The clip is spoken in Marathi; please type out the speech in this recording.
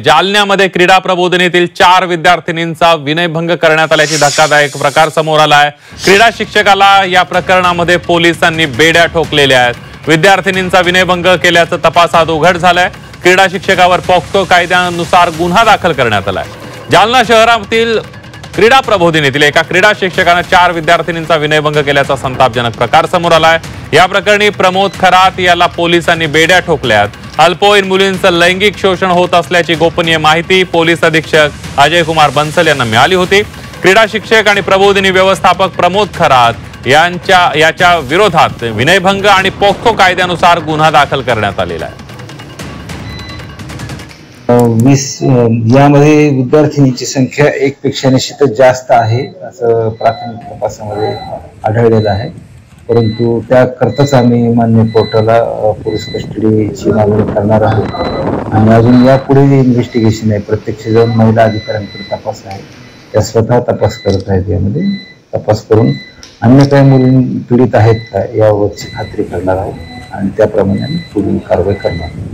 जालन्यामध्ये क्रीडा प्रबोधिनीतील 4 विद्यार्थिनींचा विनयभंग करण्यात आल्याची धक्कादायक प्रकार समोर आलाय। क्रीडा शिक्षकाला या प्रकरणामध्ये पोलिसांनी बेड्या ठोकलेल्या आहेत। विद्यार्थिनींचा विनयभंग केल्याचं तपासात उघड झालंय। क्रीडा शिक्षकावर पॉक्सो कायद्यानुसार गुन्हा दाखल करण्यात आलाय। जालना शहरातील क्रीडा प्रबोधिनीतील एका क्रीडा शिक्षकाने 4 विद्यार्थिनींचा विनयभंग केल्याचा संतापजनक प्रकार समोर आलाय। या प्रकरणी प्रमोद खरात याला पोलिसांनी बेड्या ठोकल्यात। अल्पवयीन मुलींचं लैंगिक शोषण होत असल्याची गोपनीय माहिती पोलीस अधीक्षक अजय कुमार बंसल यांना मिळाली होती। क्रीडा शिक्षक आणि प्रबोधिनी व्यवस्थापक प्रमोद खरात याच्या विरोधात विनयभंग आणि पॉक्सो कायद्यानुसार गुन्हा दाखल करण्यात आलेला आहे। 20 यामध्ये विद्यार्थिनींची संख्या 1 पेक्षा निश्चितच जास्त आहे असं प्राथमिक तपासामध्ये आढळलेलं आहे। परंतु त्याकरताच आम्ही मान्य कोर्टाला पोलीस कस्टडीची मागणी करणार आहोत आणि अजून यापुढे जे इन्व्हेस्टिगेशन आहे प्रत्यक्ष जाऊन महिला अधिकाऱ्यांकडे तपास आहे त्या स्वतः तपास करत आहेत। यामध्ये तपास करून अन्य काही मुली पीडित आहेत का यावरची खात्री करणार आहोत आणि त्याप्रमाणे पुढील कारवाई करणार आहोत।